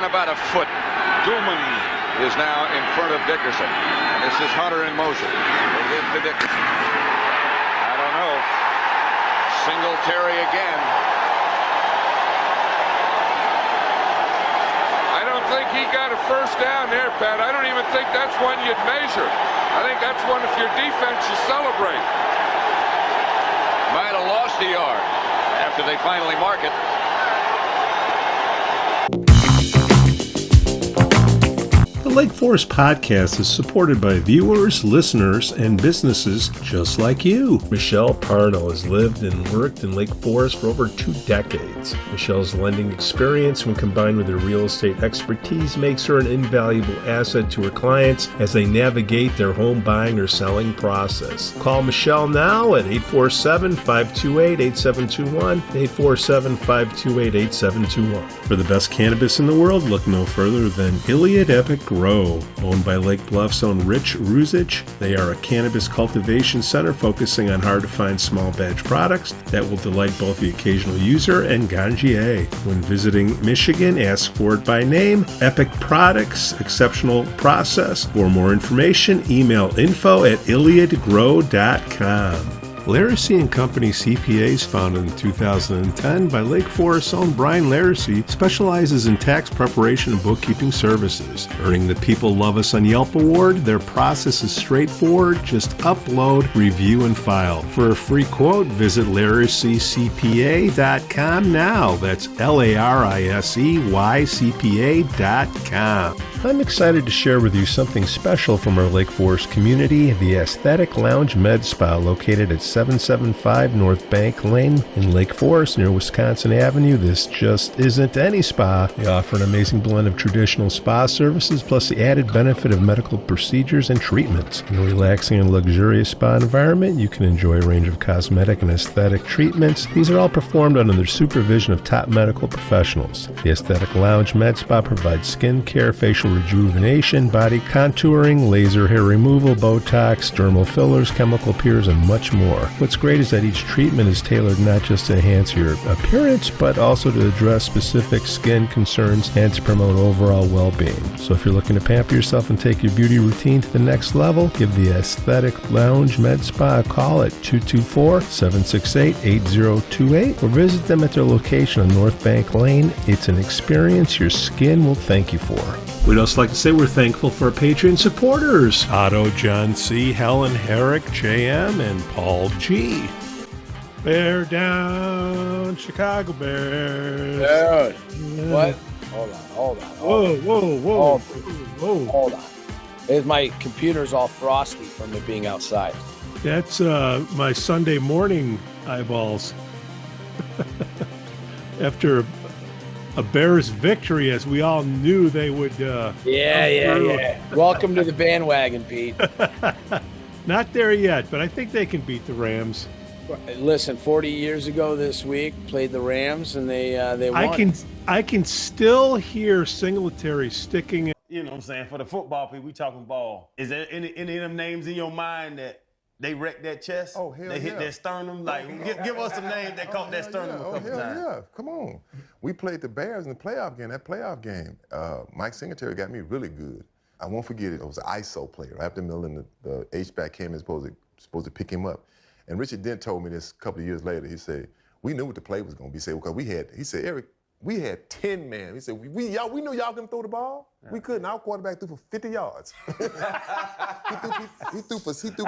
within about a foot. Duman is now in front of Dickerson. And this is Hunter in motion. We'll give to Dickerson. I don't know. Singletary again. I don't think he got a first down there, Pat. I don't even think that's one you'd measure. I think that's one if your defense you celebrate. Might have lost a yard after they finally mark it. The Lake Forest Podcast is supported by viewers, listeners, and businesses just like you. Michelle Parno has lived and worked in Lake Forest for over 2 decades. Michelle's lending experience, when combined with her real estate expertise, makes her an invaluable asset to her clients as they navigate their home buying or selling process. Call Michelle now at 847-528-8721, 847-528-8721. For the best cannabis in the world, look no further than Iliad Epic Grow. Owned by Lake Bluff's own Rich Ruzich, they are a cannabis cultivation center focusing on hard-to-find small batch products that will delight both the occasional user and ganjier. When visiting Michigan, ask for it by name. Epic Products, exceptional process. For more information, email info@iliadgrow.com. Laracy & Company CPAs, founded in 2010 by Lake Forest's own Brian Laracy, specializes in tax preparation and bookkeeping services. Earning the People Love Us on Yelp award, their process is straightforward. Just upload, review, and file. For a free quote, visit LaracyCPA.com now. That's LARISEYCPA.com. I'm excited to share with you something special from our Lake Forest community, the Aesthetic Lounge Med Spa, located at 775 North Bank Lane in Lake Forest near Wisconsin Avenue. This just isn't any spa. They offer an amazing blend of traditional spa services plus the added benefit of medical procedures and treatments. In a relaxing and luxurious spa environment, you can enjoy a range of cosmetic and aesthetic treatments. These are all performed under the supervision of top medical professionals. The Aesthetic Lounge Med Spa provides skin care, facial rejuvenation, body contouring, laser hair removal, Botox, dermal fillers, chemical peels, and much more. What's great is that each treatment is tailored not just to enhance your appearance, but also to address specific skin concerns and to promote overall well-being. So if you're looking to pamper yourself and take your beauty routine to the next level, give the Aesthetic Lounge Med Spa a call at 224-768-8028 or visit them at their location on North Bank Lane. It's an experience your skin will thank you for. We'd also like to say we're thankful for our Patreon supporters, Otto, John C., Helen, Herrick, JM, and Paul G. Bear down, Chicago Bears. Dude, what? Hold on. Whoa. Hold on. My computer's all frosty from it being outside. That's my Sunday morning eyeballs. After a Bears victory, as we all knew they would. Yeah. Welcome to the bandwagon, Pete. Not there yet, but I think they can beat the Rams. Listen, 40 years ago this week, played the Rams, and they won. I can still hear Singletary sticking in. You know what I'm saying? For the football people, we talking ball. Is there any of them names in your mind that they wrecked that chest? Oh, hell They hit that sternum? Like, give us some names that caught that sternum a couple times. Yeah, come on. We played the Bears in the playoff game. Mike Singletary got me really good. I won't forget it. It was an ISO player. After the middle, and the H-back came in supposed to pick him up. And Richard Dent told me this a couple of years later. He said, we knew what the play was going to be. He said, Eric, we had 10 men. He said, we knew y'all couldn't throw the ball. Yeah. We couldn't. Our quarterback threw for 50 yards. he threw for 60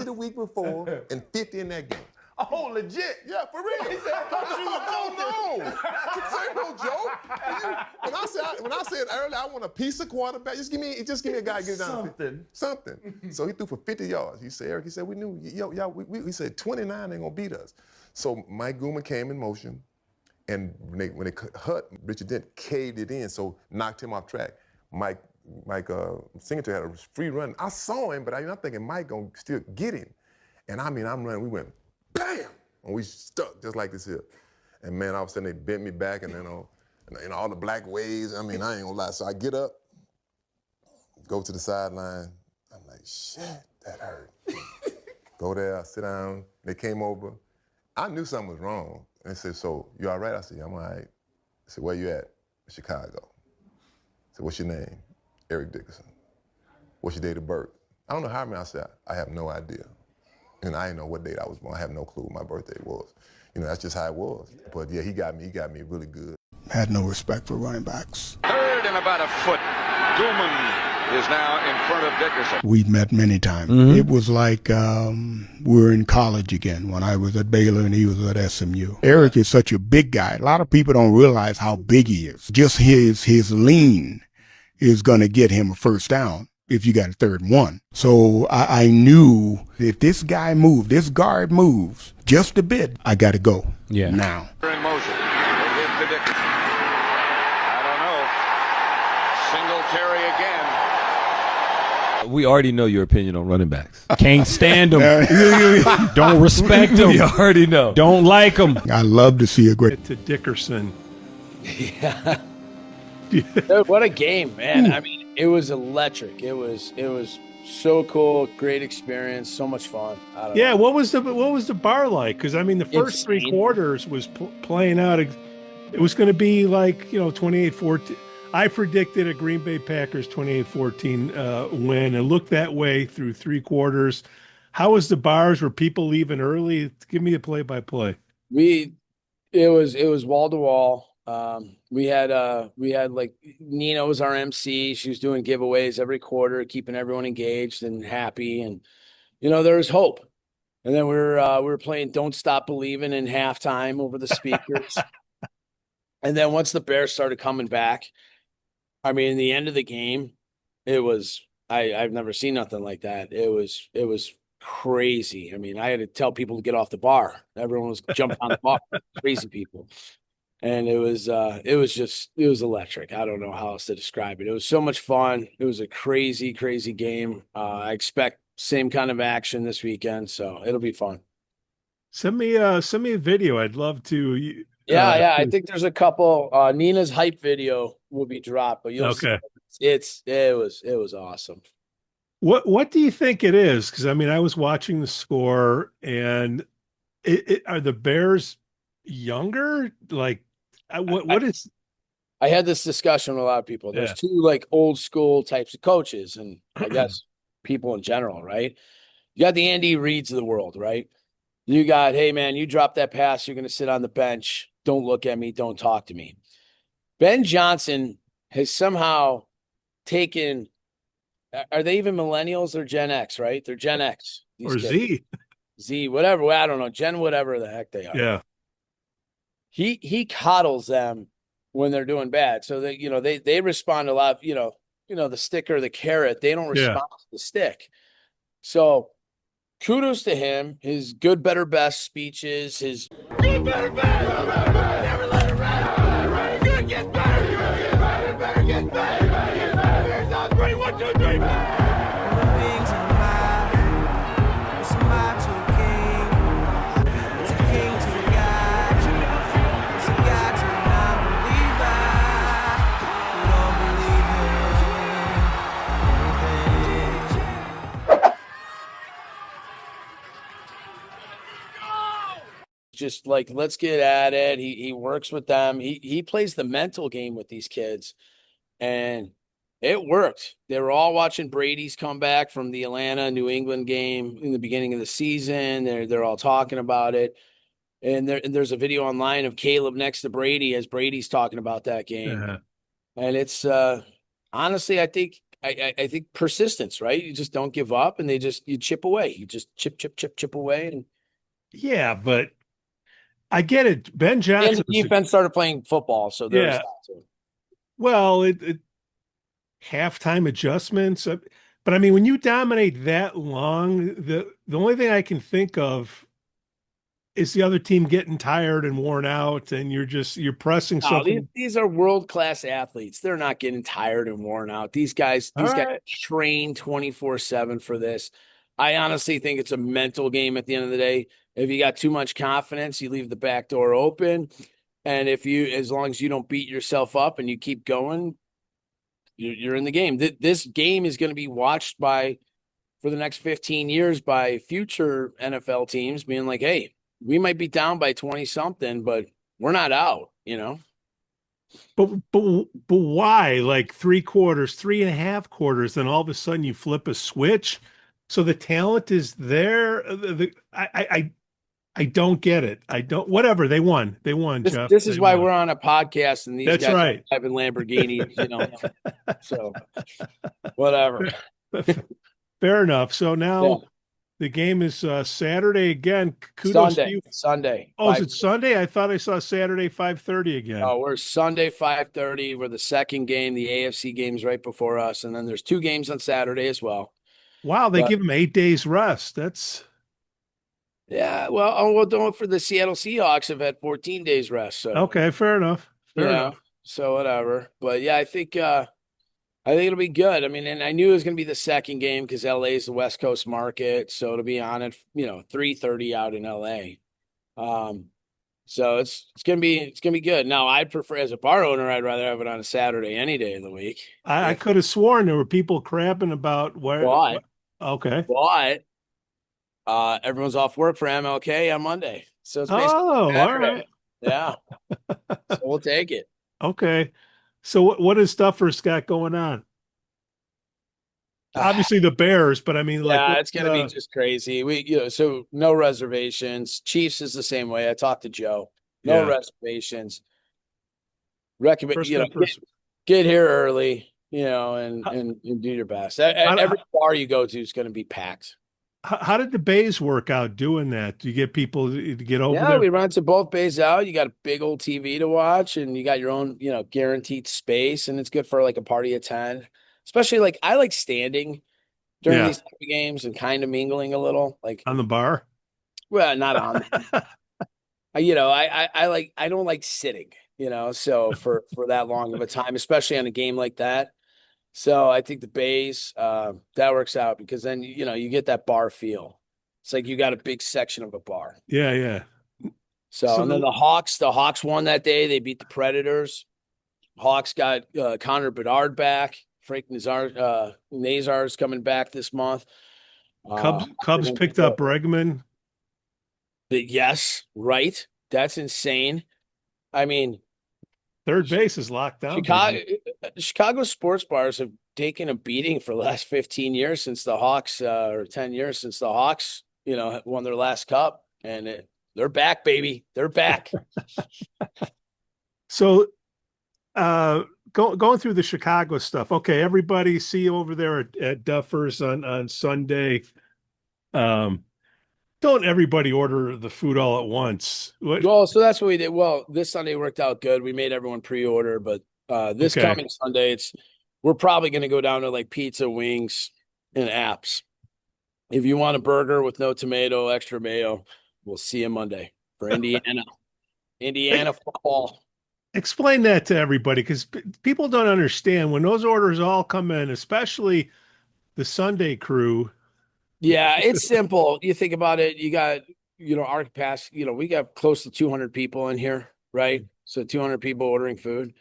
the week before and 50 in that game. Oh, legit? Yeah, for real. He said, no. This ain't no joke. When I said earlier, I want a piece of quarterback, just give me a guy to get it down. Something. So he threw for 50 yards. He said, Eric, we knew, he said 29 ain't gonna beat us. So Mike Gooman came in motion, and when they cut, Richard Dent caved it in, so knocked him off track. Mike Singletary had a free run. I saw him, but I'm thinking Mike gonna still get him. And I'm running, we went, bam! And we stuck just like this here. And man, all of a sudden they bent me back, and all the black waves. I ain't gonna lie. So I get up, go to the sideline. I'm like, shit, that hurt. Go there, sit down. They came over. I knew something was wrong. And they said, so you all right? I said, yeah, I'm all right. I said, where you at? Chicago. said, what's your name? Eric Dickerson. What's your date of birth? I don't know how many. I said, I have no idea. And I didn't know what date I was born. I have no clue what my birthday was. That's just how it was. But yeah, he got me really good. Had no respect for running backs. Third and about a foot. Duman is now in front of Dickerson. We'd met many times. It was like we were in college again when I was at Baylor and he was at SMU. Eric is such a big guy. A lot of people don't realize how big he is. Just his lean is going to get him a first down if you got a 3rd and 1. So I knew if this guy moves, this guard moves just a bit, I got to go now. In motion. They hit to Dickerson. I don't know. Singletary again. We already know your opinion on running backs. Can't stand them. Don't respect them. We already know. Don't like them. I love to see a great To Dickerson. Yeah. Dude, what a game, man. I mean, it was electric. It was so cool, great experience, so much fun. I don't know. What was the bar like? Because I mean, the first Insane. 3 quarters was playing out. It was going to be like 28-14. I predicted a Green Bay Packers 28-14 win. It looked that way through 3 quarters. How was the bars? Were people leaving early? Give me a play-by-play. It was wall to wall. We had like Nina was our MC. She was doing giveaways every quarter, keeping everyone engaged and happy. And there was hope. And then we were playing "Don't Stop Believing" in halftime over the speakers. And then once the Bears started coming back, I mean, the end of the game, it was I've never seen nothing like that. It was crazy. I mean, I had to tell people to get off the bar. Everyone was jumping on the bar, crazy people. And it was electric. I don't know how else to describe it. It was so much fun. It was a crazy, crazy game. I expect same kind of action this weekend, so it'll be fun. Send me a video. I'd love to. Yeah. I think there's a couple. Nina's hype video will be dropped, but you'll see. It was awesome. What do you think it is? Because I mean, I was watching the score, and are the Bears younger? Like, what is? I had this discussion with a lot of people. There's 2 like old school types of coaches, and I guess people in general, right? You got the Andy Reids of the world, right? You got, hey man, you drop that pass, you're going to sit on the bench. Don't look at me. Don't talk to me. Ben Johnson has somehow taken. Are they even millennials or Gen X? Right? They're Gen X Or Z. Z, whatever. I don't know. Gen, whatever the heck they are. Yeah. He coddles them when they're doing bad. So they respond a lot, the stick or the carrot, they don't respond to the stick. So kudos to him, his good, better, best speeches, his good, better, best, never let it ride. Good gets better, good gets better, better gets better, better gets better. Here's on 3, 1, 2, 3. Just like, let's get at it. He works with them. He plays the mental game with these kids, and it worked. They were all watching Brady's comeback from the Atlanta New England game in the beginning of the season. They're all talking about it, and there's a video online of Caleb next to Brady as Brady's talking about that game. And it's honestly, I think persistence, right? You just don't give up, and you chip away. You just chip away, and but I get it. Ben Johnson. And the defense started playing football, so there's that too. Well, it halftime adjustments, but I mean, when you dominate that long, the only thing I can think of is the other team getting tired and worn out, and you're pressing something. These are world-class athletes. They're not getting tired and worn out. These guys train 24/7 for this. I honestly think it's a mental game at the end of the day. If you got too much confidence, you leave the back door open. And as long as you don't beat yourself up and you keep going, you're in the game. This game is going to be watched for the next 15 years by future NFL teams being like, hey, we might be down by 20 something, but we're not out, But why? Like 3/4, 3.5 quarters, then all of a sudden you flip a switch. So the talent is there. I don't get it. I don't. Whatever. They won. They won, This, Jeff. this They is why won. we're on a podcast and these That's guys right. are driving Lamborghinis, you know. So whatever. Fair enough. So Yeah. now the game is Saturday again. Kudos to you. Sunday. Oh, is it Sunday? I thought I saw Saturday 5:30 again. Oh, we're Sunday 5:30. We're the second game. The AFC game's right before us, and then there's 2 games on Saturday as well. Wow, they But- give them 8 days rest. That's Yeah, well, don't for the Seattle Seahawks have had 14 days rest. So okay. Fair enough. Fair enough. so whatever. But yeah, I think it'll be good. I mean, and I knew it was going to be the second game because LA is the West Coast market, so it'll be on at 3:30 out in LA. So it's gonna be good. Now, I'd prefer as a bar owner, I'd rather have it on a Saturday any day of the week. I could have sworn there were people crapping about where. But Okay. everyone's off work for MLK on Monday, so it's basically Oh, all Saturday. right. Yeah, so we'll take it. Okay. So what has Duffers got going on? Obviously the Bears, but I mean, like, Yeah, it's gonna be just crazy. So no reservations. Chiefs is the same way. I talked to Joe. No Yeah. reservations. Recommend First come, first- get here early, and do your best. Every bar you go to is going to be packed. How did the Bays work out doing that? Do you get people to get over Yeah, there? we run to both bays out. You got a big old TV to watch, and you got your own, guaranteed space, and it's good for like a party of 10. Especially like I like standing during Yeah. these type of games and kind of mingling a little. Like, On the bar? well, not on. I don't like sitting, so for that long of a time, especially on a game like that. So I think the Bays, that works out because then, you get that bar feel. It's like you got a big section of a bar. Yeah, yeah. So and then the Hawks won that day. They beat the Predators. Hawks got Connor Bedard back. Frank Nazar's coming back this month. Cubs picked up Bregman. Yes, right. That's insane. I mean, Third base is locked down. Chicago sports bars have taken a beating for the last 15 years since the Hawks, or 10 years since the Hawks, won their last cup, and they're back, baby. They're back. So, going through the Chicago stuff. Okay, everybody, see you over there at Duffers on Sunday. Don't everybody order the food all at once. Well, so that's what we did. Well, this Sunday worked out good. We made everyone pre-order, but this coming Sunday, we're probably going to go down to like pizza, wings, and apps. If you want a burger with no tomato, extra mayo, we'll see you Monday for Indiana. Indiana football. Explain that to everybody because people don't understand when those orders all come in, especially the Sunday crew. Yeah, it's simple. You think about it, you got, our capacity, we got close to 200 people in here, right? So 200 people ordering food,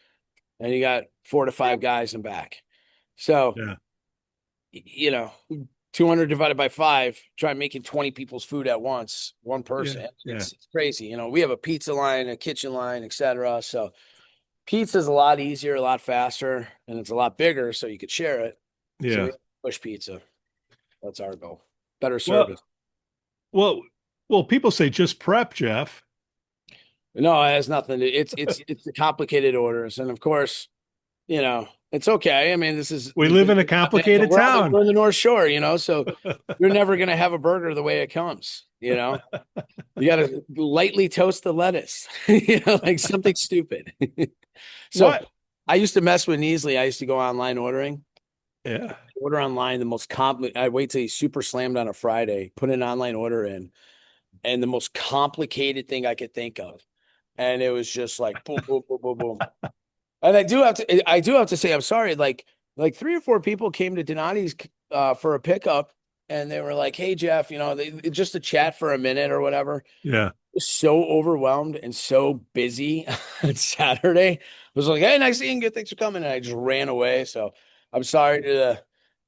and you got 4 to 5 guys in back. So, 200 divided by 5, try making 20 people's food at once, one person. Yeah. It's crazy. We have a pizza line, a kitchen line, etc. So pizza's a lot easier, a lot faster, and it's a lot bigger, so you could share it. Yeah. So we push pizza. That's our goal. Better service. Well, people say just prep, Jeff. No, it has nothing. It's the complicated orders, and of course, it's okay. I mean, we live in a complicated town. We're in the North Shore, so you're never gonna have a burger the way it comes. You got to lightly toast the lettuce, like something stupid. So What? I used to mess with Neasley. I used to go online ordering. Yeah. Order online, the most I wait till he's super slammed on a Friday, put an online order in, and the most complicated thing I could think of. And it was just like boom, boom, boom, boom, boom. And I do have to say, I'm sorry, like 3 or 4 people came to Donati's for a pickup, and they were like, "Hey Jeff, just to chat for a minute or whatever." Yeah. I was so overwhelmed and so busy on Saturday. I was like, "Hey, nice seeing you. Thanks for coming." And I just ran away. So I'm sorry to the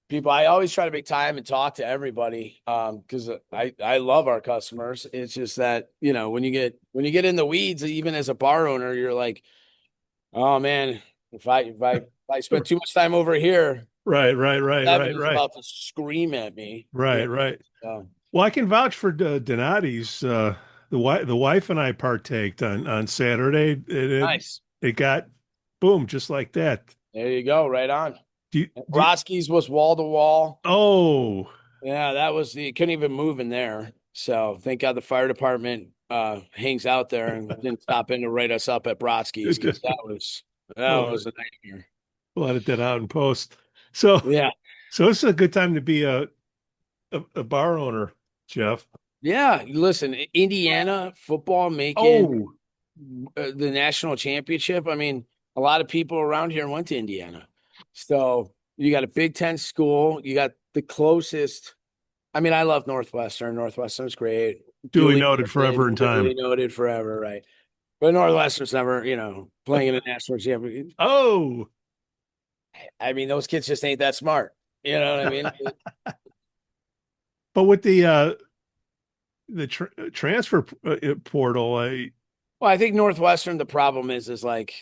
people. I always try to make time and talk to everybody because I love our customers. It's just that when you get in the weeds, even as a bar owner, you're like, Oh man, if I spend too much time over here, Right. Evan is about to scream at me. Right. Yeah. Right. So, Well, I can vouch for Donati's. The wife and I partaked on Saturday. nice. It got boom just like that. There you go. Right on. Do you, And do you- Broski's was wall to wall. oh, Yeah, that was you couldn't even move in there. So thank God the fire department hangs out there and didn't stop in to write us up at Broski's because that Oh, was a nightmare. we'll edit that out in post. So Yeah. so this is a good time to be a bar owner, Jeff. Yeah. Listen, Indiana football making the national championship. I mean, a lot of people around here went to Indiana. So you got a Big Ten school. You got the closest. I mean, I love Northwestern. Northwestern's great. Duly noted forever in time. Duly noted forever, right? But Northwestern's never, playing in a national championship. Oh, I mean, those kids just ain't that smart. You know what I mean? but with the transfer portal, Well, I think Northwestern, the problem is like,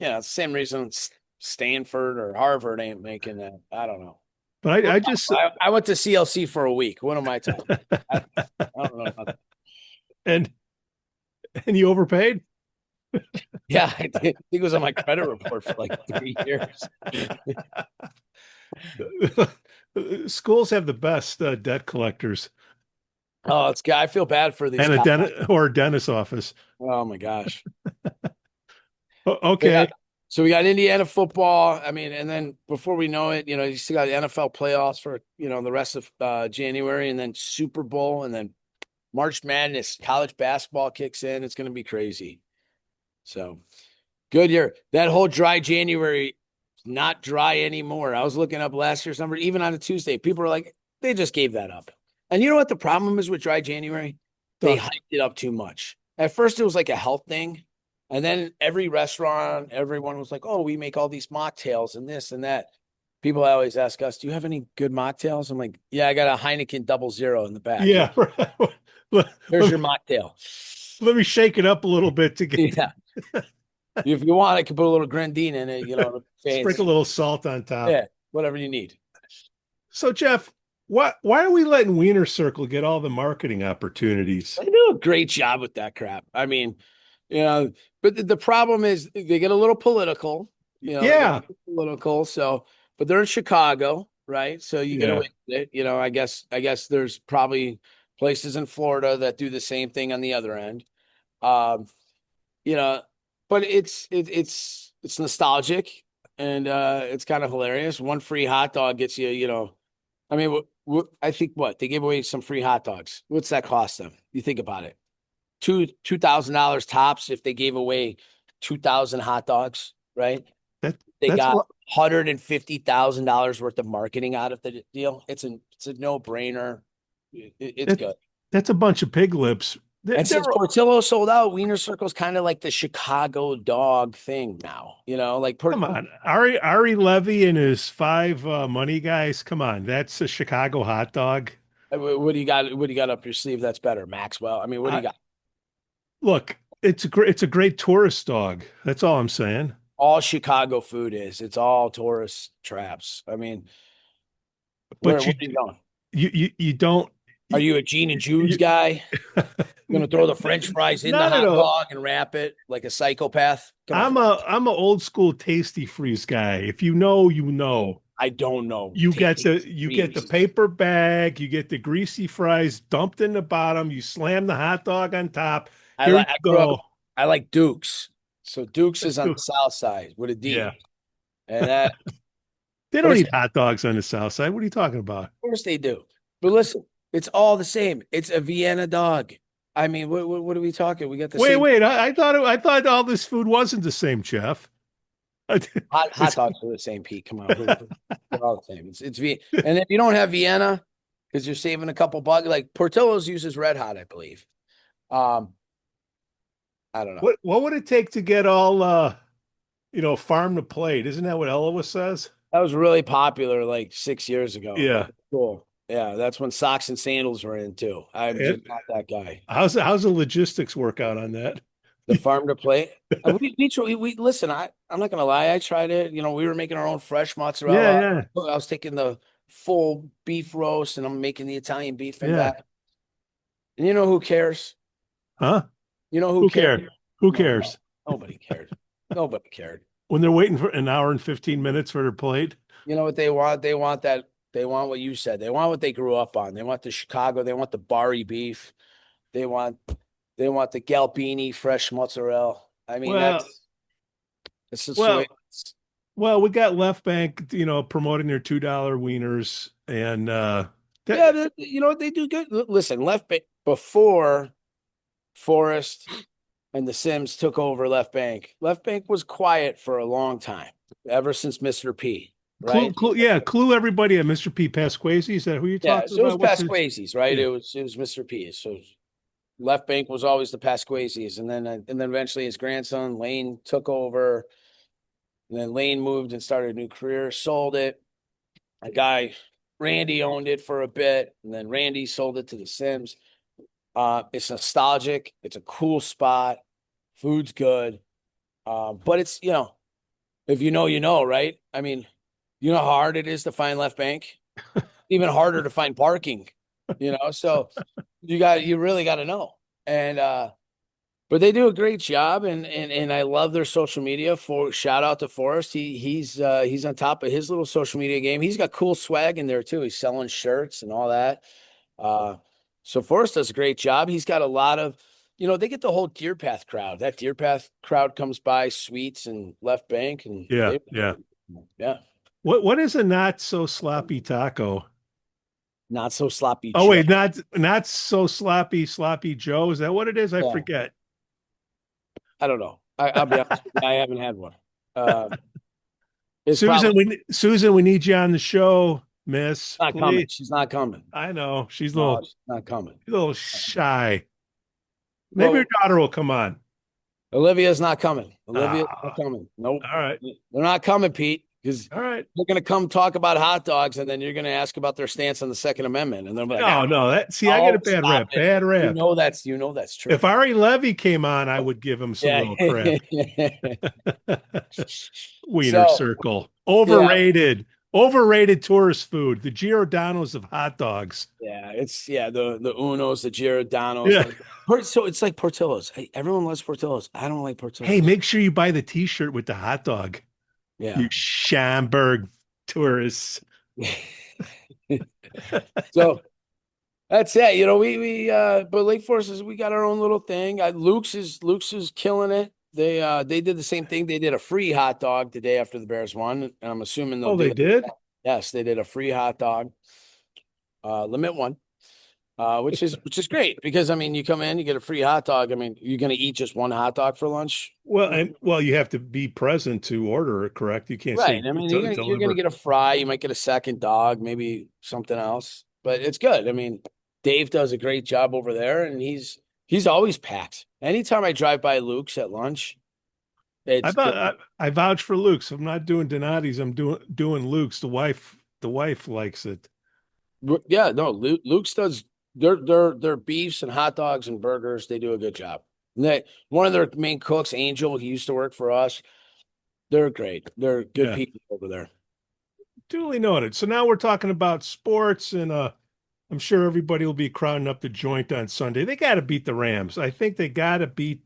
it's the same reason Stanford or Harvard ain't making that. I don't know. but I went to CLC for a week. What am I talking? I don't know about that. and you overpaid. Yeah, I think it was on my credit report for like 3 years. Schools have the best debt collectors Oh, I feel bad for these and a guys. dentist office. Oh my gosh. Okay. Yeah. So we got Indiana football. I mean, and then before we know it, you still got the NFL playoffs for, the rest of January, and then Super Bowl, and then March Madness, college basketball kicks in. It's going to be crazy. So good year. That whole dry January, not dry anymore. I was looking up last year's number, even on a Tuesday. People were like, they just gave that up. And you know what the problem is with dry January? They hyped it up too much. At first, it was like a health thing. And then every restaurant, everyone was like, oh, we make all these mocktails and this and that. People always ask us, do you have any good mocktails? I'm like, yeah, I got a Heineken 00 in the back. Yeah. Here's your mocktail. Let me shake it up a little bit to get. Yeah. If you want, I can put a little Grandine in it, Sprinkle a little salt on top. Yeah, whatever you need. So, Jeff, why are we letting Wiener Circle get all the marketing opportunities? They do a great job with that crap. I mean, but the problem is they get a little political. Yeah. Political. So, but they're in Chicago, right? So you get away with it. I guess there's probably places in Florida that do the same thing on the other end. But it's nostalgic and it's kind of hilarious. One free hot dog gets you, I mean, I think they gave away some free hot dogs. What's that cost them? You think about it. $2,000 tops if they gave away 2,000 hot dogs, right? They got $150,000 worth of marketing out of the deal. It's a no-brainer. It's good. That's a bunch of pig lips. And since Portillo sold out, Wiener Circle's kind of like the Chicago dog thing now. Come on, Ari Levy and his 5 money guys. Come on, that's a Chicago hot dog. What do you got? What do you got up your sleeve? That's better, Maxwell. I mean, what do you got? Look, it's a great tourist dog. That's all I'm saying. All Chicago food is. It's all tourist traps. I mean, but where are you going? You don't. Are you a Gene and Jude's guy? Going to throw the French fries in the hot dog and wrap it like a psychopath? I'm a old school Tasty Freeze guy. If you know, you know. I don't know. You get the paper bag. You get the greasy fries dumped in the bottom. You slam the hot dog on top. I like Duke's. So Duke's is on the south side with a D. Yeah. And that they don't eat hot dogs on the south side. What are you talking about? Of course they do. But listen, it's all the same. It's a Vienna dog. I mean, what are we talking? We got the same. Wait. I thought all this food wasn't the same, Jeff. Hot dogs are the same, Pete. Come on. They're all the same. It's and if you don't have Vienna, because you're saving a couple bucks, like Portillo's uses Red Hot, I believe. I don't know. What would it take to get all farm to plate? Isn't that what Eloise says? That was really popular like 6 years ago. Yeah. Cool. Yeah, that's when socks and sandals were in too. I'm just not that guy. How's the logistics work out on that? The farm to plate. We listen. I'm not gonna lie. I tried it. You know, we were making our own fresh mozzarella. Yeah, I was taking the full beef roast, and I'm making the Italian beef in yeah. that. And you know who cares? Huh? You know who Who cares? cares? Who No, cares? nobody cared. Nobody cared. When they're waiting for an hour and 15 minutes for their plate? You know what they want? They want that. They want what you said. They want what they grew up on. They want the Chicago. They want the Bari beef. They want the Galbini fresh mozzarella. I mean, Well, that's just the well, way. well, we got Left Bank, promoting their $2 wieners, and Yeah, you know what they do good. Listen, Left Bank before Forrest and the Sims took over Left Bank. Left Bank was quiet for a long time, ever since Mr. P. Right? clue everybody at Mr. P. Pasquazi. Is that who you're Yeah, talking so it was about? What's his- Pasquazi's, right? Yeah. It was Mr. P. So Left Bank was always the Pasquazi's, and then eventually his grandson Lane took over. And then Lane moved and started a new career, sold it. A guy, Randy, owned it for a bit, and then Randy sold it to the Sims. It's nostalgic. It's a cool spot. Food's good. But it's, if you know, right? I mean, you know how hard it is to find Left Bank? Even harder to find parking, so you really got to know. And, but they do a great job, and I love their social media. Shout out to Forrest. He's on top of his little social media game. He's got cool swag in there too. He's selling shirts and all that. So Forrest does a great job. He's got a lot of, they get the whole Deer Path crowd. That Deer Path crowd comes by Sweets and Left Bank, and Yeah. yeah. What is a not so sloppy taco? Not so sloppy. Oh Joe. wait, not so sloppy Joe. Is that what it is? I Yeah. forget. I don't know. I'll be honest with you, I haven't had one. It's Susan, probably we need you on the show, Miss. not coming. Please. She's not coming. I know she's a No, little she's not coming. shy. Maybe Well, your daughter will come on. Olivia's not coming. Olivia's not coming. Nope. All right. They're not coming, Pete, because All right. they're going to come talk about hot dogs, and then you're going to ask about their stance on the Second Amendment, and they're like, No. I get a bad stop rep. it. Bad rep. That's true. If Ari Levy came on, I would give him some little crap. Wiener Circle. Overrated. Overrated tourist food. The Giordano's of hot dogs. Yeah, it's the Unos, the Giordano's. Yeah. So it's like Portillo's. Hey, everyone loves Portillo's. I don't like Portillo's. Hey, make sure you buy the T-shirt with the hot dog. Yeah. You Schaumburg tourists. So that's it. But Lake Forest we got our own little thing. Luke's is killing it. They did the same thing. They did a free hot dog the day after the Bears won, and I'm assuming they'll they did? Yes, they did a free hot dog. Limit one. Which is great because you come in, you get a free hot dog. You're gonna eat just one hot dog for lunch. Well, you have to be present to order it, correct? You can't say you're gonna get a fry, you might get a second dog, maybe something else. But it's good. Dave does a great job over there, and he's always packed. Anytime I drive by Luke's at lunch, I vouch for Luke's. I'm not doing Donati's. I'm doing Luke's. The wife likes it. Yeah, no, Luke's does their beefs and hot dogs and burgers. They do a good job. One of their main cooks, Angel, he used to work for us. They're great. They're good people over there. Duly noted. So now we're talking about sports, and I'm sure everybody will be crowding up the joint on Sunday. They got to beat the Rams. I think they got to beat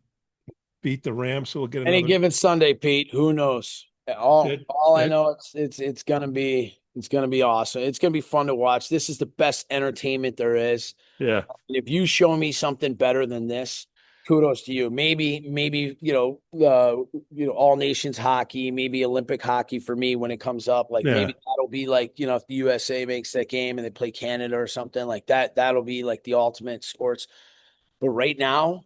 the Rams. So we'll get any given Sunday, Pete. Who knows? All I know, it's gonna be awesome. It's gonna be fun to watch. This is the best entertainment there is. Yeah. And if you show me something better than this, kudos to you. Maybe all nations hockey, maybe Olympic hockey for me when it comes up. Maybe that'll be if the USA makes that game and they play Canada or something like that. That'll be like the ultimate sports. But right now,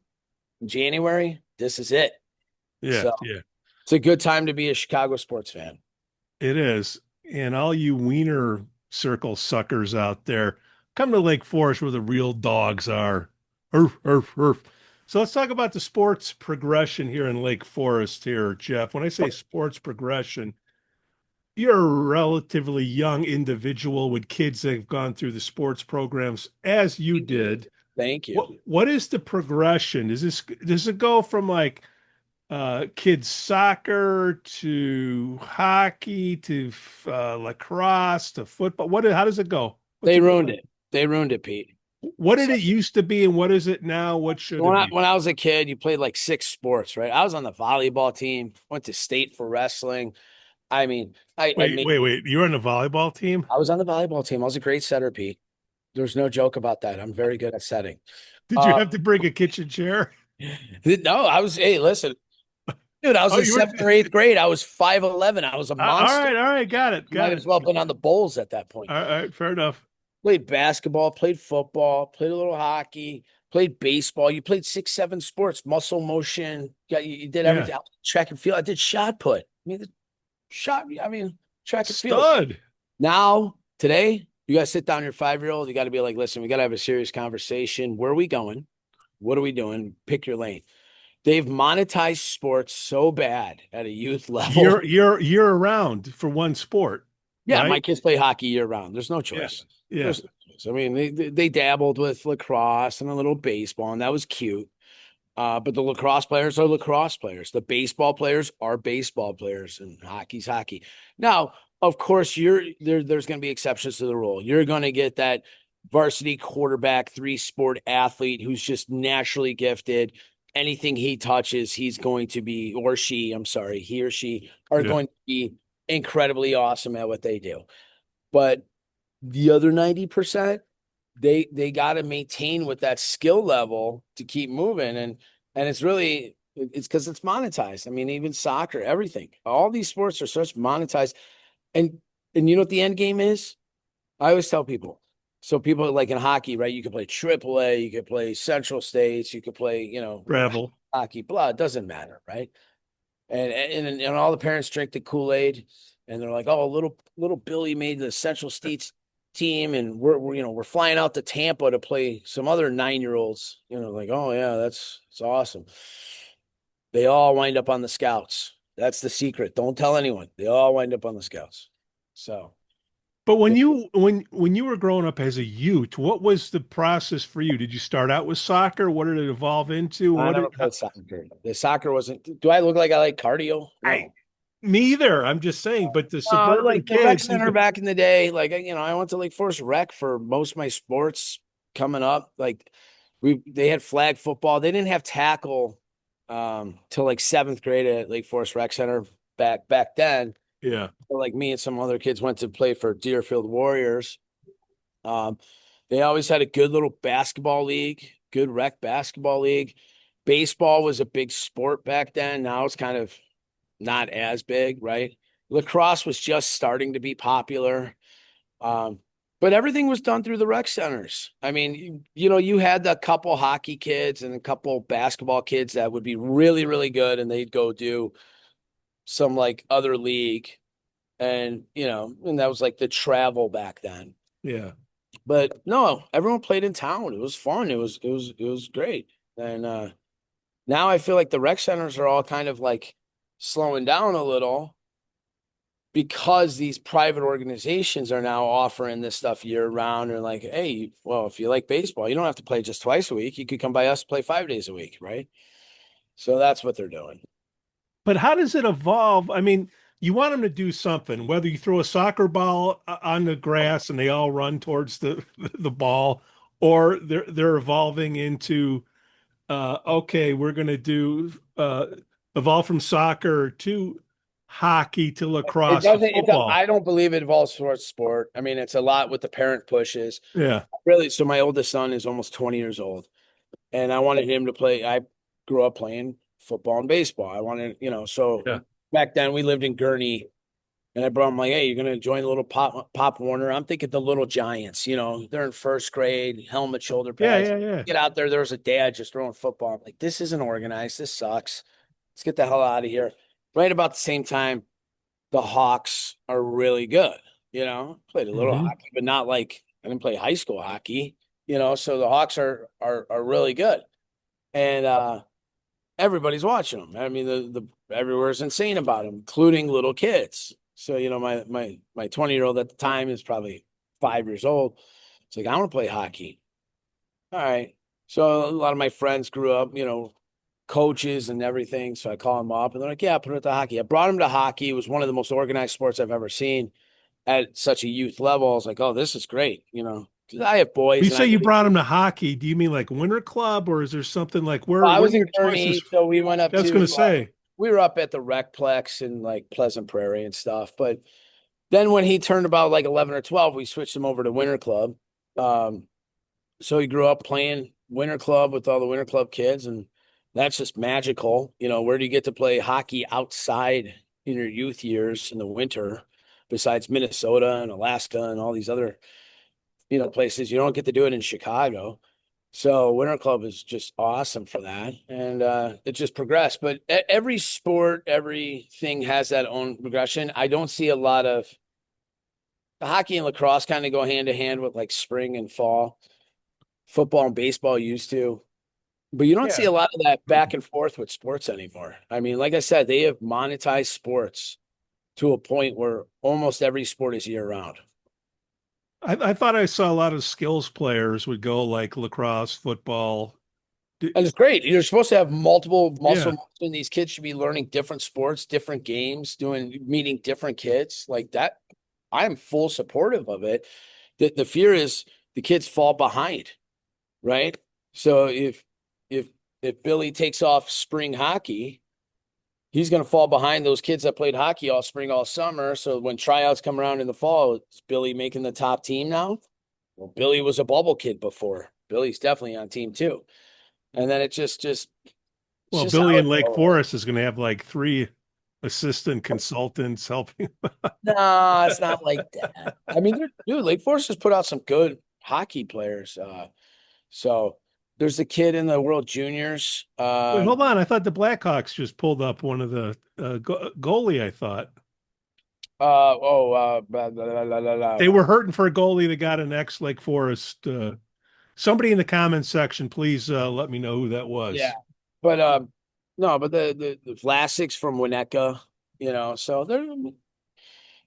in January, this is it. Yeah. So, it's a good time to be a Chicago sports fan. It is. And all you Wiener Circle suckers out there, come to Lake Forest where the real dogs are. Urf, urf, urf. So let's talk about the sports progression here in Lake Forest here, Jeff. When I say sports progression, you're a relatively young individual with kids that have gone through the sports programs as you did. Thank you. What is the progression? Does it go from like kids soccer to hockey to lacrosse to football? How does it go? They ruined it. They ruined it, Pete. What did it used to be and what is it now? What should When it be? when I was a kid, you played like 6 sports, right? I was on the volleyball team, went to state for wrestling. I mean, Wait. You're on the volleyball team? I was on the volleyball team. I was a great setter, Pete. There's no joke about that. I'm very good at setting. Did you have to bring a kitchen chair? No, hey, listen, dude, I was in 7th or 8th grade. I was 5'11". I was a monster. All right. Got it. Might as well have been on the Bulls at that point. All right. Fair enough. Played basketball, played football, played a little hockey, played baseball. You played 6, 7 sports, muscle motion. You did everything. Track and field. I did shot put. Track and field. Stud. Now, today, you got to sit down your 5-year-old. You got to be like, listen, we got to have a serious conversation. Where are we going? What are we doing? Pick your lane. They've monetized sports so bad at a youth level. Year around for one sport. Yeah, right? my kids play hockey year round. There's no choice. Yeah. There's no choice. I mean, they dabbled with lacrosse and a little baseball, and that was cute. But the lacrosse players are lacrosse players. The baseball players are baseball players, and hockey's hockey. Now, of course, there's going to be exceptions to the rule. You're going to get that varsity quarterback, 3-sport athlete who's just naturally gifted. Anything he touches, he's going to be, or she, I'm sorry, he or she are going to be incredibly awesome at what they do. But the other 90%, they got to maintain with that skill level to keep moving. And it's because it's monetized. I mean, even soccer, everything, all these sports are such monetized. And you know what the end game is? I always tell people. So people like in hockey, right? You can play AAA, you could play Central States, you could play, Gravel. hockey, blah, it doesn't matter, right? And all the parents drink the Kool-Aid and they're like, oh, little Billy made the Central States team and we're flying out to Tampa to play some other 9-year-olds, like, oh yeah, it's awesome. They all wind up on the scouts. That's the secret. Don't tell anyone. They all wind up on the scouts. So. But when you were growing up as a youth, what was the process for you? Did you start out with soccer? What did it evolve into? I never played soccer. The soccer wasn't. Do I look like I like cardio? No. Me either. I'm just saying. But the suburban like the kids, rec center back in the day, like I went to Lake Forest Rec for most of my sports coming up. Like they had flag football. They didn't have tackle till like 7th grade at Lake Forest Rec Center back then. Yeah. Like me and some other kids went to play for Deerfield Warriors. They always had a good little basketball league, good rec basketball league. Baseball was a big sport back then. Now it's kind of not as big, right? Lacrosse was just starting to be popular. But everything was done through the rec centers. I mean, you had a couple hockey kids and a couple basketball kids that would be really, really good, and they'd go do some like other league, and and that was like the travel back then. Yeah. But no, everyone played in town. It was fun. It was great. And now I feel like the rec centers are all kind of like slowing down a little because these private organizations are now offering this stuff year round. And like, hey, well, if you like baseball, you don't have to play just twice a week. You could come by us, play 5 days a week, right? So that's what they're doing. But how does it evolve? I mean, you want them to do something, whether you throw a soccer ball on the grass and they all run towards the ball, or they're evolving into, okay, we're going to do evolve from soccer to hockey to lacrosse to football. I don't believe it evolves towards sport. I mean, it's a lot what the parent pushes. Yeah. Really. So my oldest son is almost 20 years old, and I wanted him to play. I grew up playing football and baseball. I wanted, back then we lived in Gurnee, and I brought him like, hey, you're going to join the little Pop Warner. I'm thinking the little Giants, they're in 1st grade, helmet, shoulder pads. Yeah. Get out there. There's a dad just throwing football. I'm like, this isn't organized. This sucks. Let's get the hell out of here. Right about the same time, the Hawks are really good. Played a little hockey, but not like, I didn't play high school hockey, so the Hawks are really good. And, everybody's watching them. I mean, the everywhere's insane about them, including little kids. So, my 20-year-old at the time is probably 5 years old. It's like, I want to play hockey. All right. So a lot of my friends grew up, coaches and everything. So I call them up and they're like, yeah, put it to hockey. I brought him to hockey. It was one of the most organized sports I've ever seen at such a youth level. I was like, oh, this is great. 'Cause I have boys. You And say you brought him to hockey. Do you mean like Winter Club, or is there something like where? I What was are in your Gurney, choices? so we went up I was to, going to say. we were up at the Recplex in like Pleasant Prairie and stuff. But then when he turned about like 11 or 12, we switched him over to Winter Club. So he grew up playing Winter Club with all the Winter Club kids, and that's just magical. Where do you get to play hockey outside in your youth years in the winter, besides Minnesota and Alaska and all these other, places? You don't get to do it in Chicago. So Winter Club is just awesome for that. And it just progressed. But every sport, everything has that own progression. I don't see a lot of hockey and lacrosse kind of go hand to hand with like spring and fall. Football and baseball used to. But you don't see a lot of that back and forth with sports anymore. I mean, like I said, they have monetized sports to a point where almost every sport is year round. I thought I saw a lot of skills players would go like lacrosse, football. And it's great. You're supposed to have multiple muscle Yeah. memory, and these kids should be learning different sports, different games, meeting different kids like that. I'm full supportive of it. The fear is the kids fall behind, right? So if Billy takes off spring hockey, he's going to fall behind those kids that played hockey all spring, all summer. So when tryouts come around in the fall, is Billy making the top team now? Well, Billy was a bubble kid before. Billy's definitely on team 2. And then it just Well, just Billy how in it Lake goes. Forest is going to have like 3 assistant consultants helping. No, it's not like that. I mean, dude, Lake Forest has put out some good hockey players. So there's a kid in the World Juniors. Wait, hold on. I thought the Blackhawks just pulled up one of the goalie. I thought blah, blah, blah, blah, blah. they were hurting for a goalie that got an ex Lake Forest. Somebody in the comments section, please let me know who that was. Yeah, but no, but the Vlasic's from Winnetka, so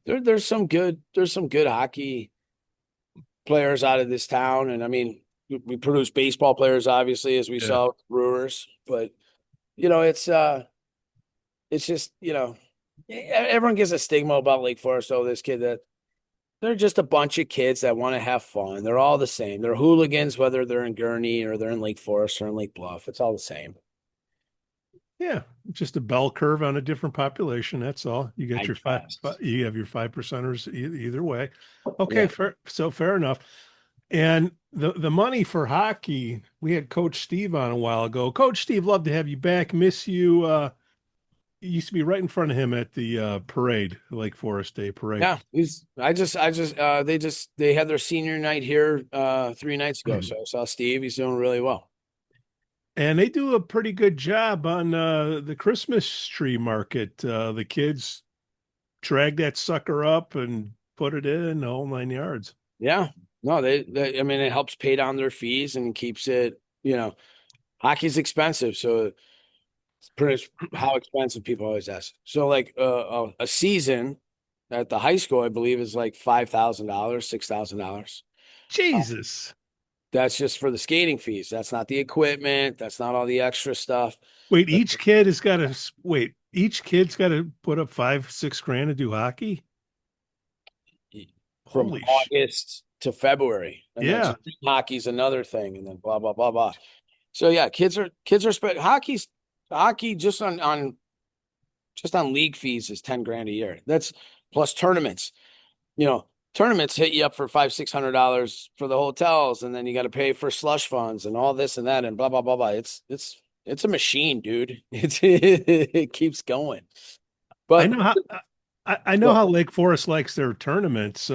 there's some good hockey players out of this town, and I mean we produce baseball players obviously as we Yeah. saw with Brewers, but it's just everyone gives a stigma about Lake Forest. Oh, this kid that they're just a bunch of kids that want to have fun. They're all the same. They're hooligans, whether they're in Gurney or they're in Lake Forest or in Lake Bluff. It's all the same. Yeah, just a bell curve on a different population. That's all. You got I your five. guess. You have your 5%ers either way. Okay, Yeah. fair enough. And the money for hockey, we had Coach Steve on a while ago. Coach Steve, love to have you back. Miss you. You used to be right in front of him at the parade, Lake Forest Day parade. Yeah, they had their senior night here 3 nights ago. So I saw Steve. He's doing really well. And they do a pretty good job on the Christmas tree market. The kids drag that sucker up and put it in the whole 9 yards. Yeah. No, I mean, it helps pay down their fees and keeps it, hockey's expensive. So it's pretty how expensive people always ask. So like a season at the high school, I believe, is like $5,000, $6,000. Jesus. That's just for the skating fees. That's not the equipment. That's not all the extra stuff. Wait, each kid's got to put up 5-6 grand to do hockey. From Holy August to February. And then Yeah. spring hockey's another thing, and then blah blah blah blah. So yeah, kids are hockey just on league fees is 10 grand a year. That's plus tournaments. Tournaments hit you up for $500-$600 for the hotels, and then you got to pay for slush funds and all this and that and blah blah blah blah. It's a machine, dude. It keeps going. But I know how Lake Forest likes their tournaments.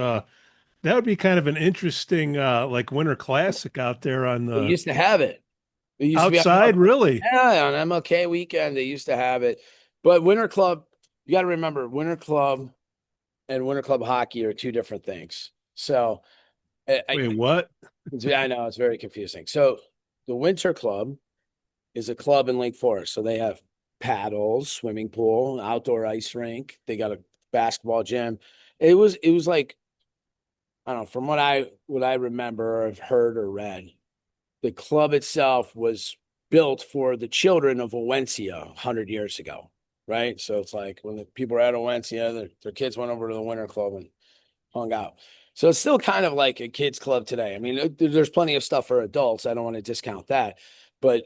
That would be kind of an interesting like winter classic out there on they the used to have it. It used to be outside, really. Yeah, on MLK weekend, they used to have it. But Winter Club, you got to remember, Winter Club and Winter Club hockey are 2 different things. So, Wait, what? I know it's very confusing. So, the Winter Club is a club in Lake Forest. So, they have paddles, swimming pool, outdoor ice rink. They got a basketball gym. It was like, I don't know, from what I remember or have heard or read, the club itself was built for the children of Valencia 100 years ago, right? So it's like when the people were at Valencia, their kids went over to the Winter Club and hung out. So it's still kind of like a kids club today. I mean, there's plenty of stuff for adults. I don't want to discount that, but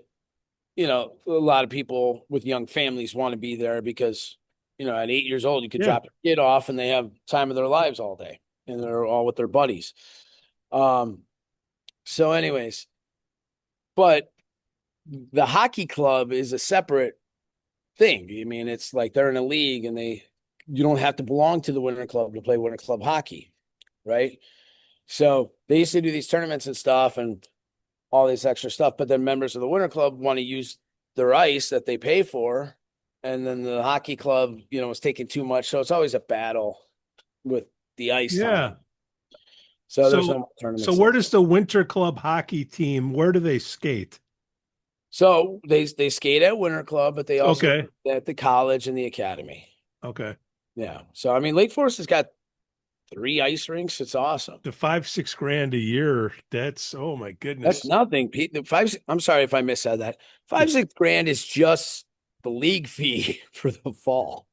you know, a lot of people with young families want to be there because, you know, at 8 years old, you could drop a kid off and they have time of their lives all day and they're all with their buddies. So anyways, but the hockey club is a separate thing. I mean, it's like they're in a league and you don't have to belong to the Winter Club to play Winter Club hockey, right? So they used to do these tournaments and stuff and all this extra stuff, but then members of the Winter Club want to use their ice that they pay for, and then the hockey club, you know, is taking too much. So it's always a battle with the ice time. So there's no tournaments. So where does the Winter Club hockey team, where do they skate? So they skate at Winter Club, but they also at the college and the academy. Okay. Yeah. So I mean, Lake Forest has got 3 ice rinks. It's awesome. The $5-6 grand a year. That's, oh my goodness. That's nothing, Pete. I'm sorry if I missaid that. 5-6 grand is just the league fee for the fall.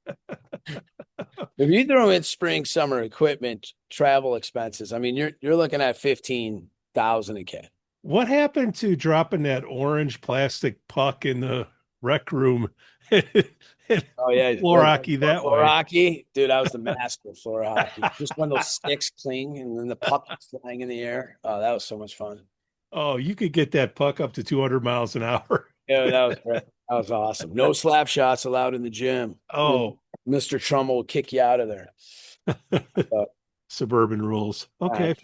If you throw in spring, summer equipment, travel expenses, I mean, you're looking at 15,000 a kid. What happened to dropping that orange plastic puck in the rec room? Oh yeah, floor hockey that floor way. hockey, dude. I was the master of floor hockey. Just when those sticks cling and then the puck flying in the air. Oh, that was so much fun. Oh, you could get that puck up to 200 miles an hour. Yeah, that was great. That was awesome. No slap shots allowed in the gym. Oh, Mr. Trumbull will kick you out of there. Suburban rules. Okay.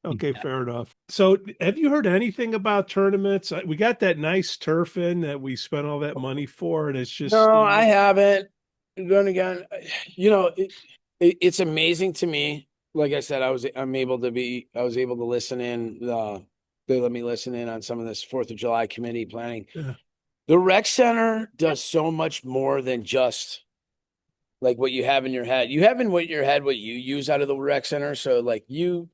Okay, fair enough. So have you heard anything about tournaments? We got that nice turf in that we spent all that money for, and it's just... No, I haven't. Then again, you know, it's amazing to me. Like I said, I was able to listen in. They let me listen in on some of this 4th of July committee planning. Yeah. The rec center does so much more than just like what you have in your head. You have in your head what you use out of the rec center. So like you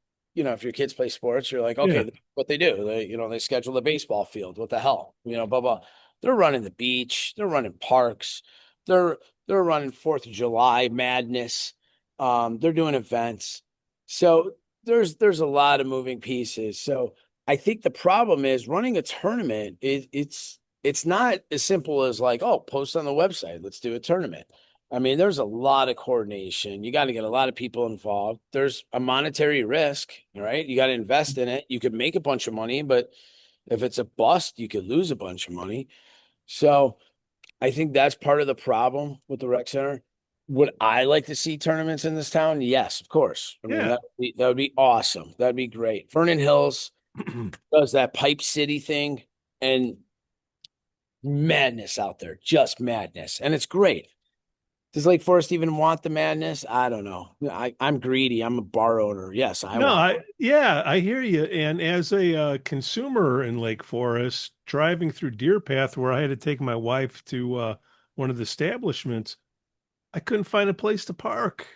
know, if your kids play sports, you're like, okay, what they do, they schedule a baseball field. What the hell, blah, blah. They're running the beach. They're running parks. They're running 4th of July madness. They're doing events. So there's a lot of moving pieces. So I think the problem is running a tournament. It's not as simple as like, oh, post on the website. Let's do a tournament. I mean, there's a lot of coordination. You got to get a lot of people involved. There's a monetary risk, right? You got to invest in it. You could make a bunch of money, but if it's a bust, you could lose a bunch of money. So I think that's part of the problem with the rec center. Would I like to see tournaments in this town? Yes, of course. I mean, that would be awesome. That'd be great. Vernon Hills does that Pipe City thing and madness out there, just madness. And it's great. Does Lake Forest even want the madness? I don't know. I'm greedy. I'm a bar owner. Yes, I hear you. And as a consumer in Lake Forest, driving through Deer Path, where I had to take my wife to one of the establishments, I couldn't find a place to park.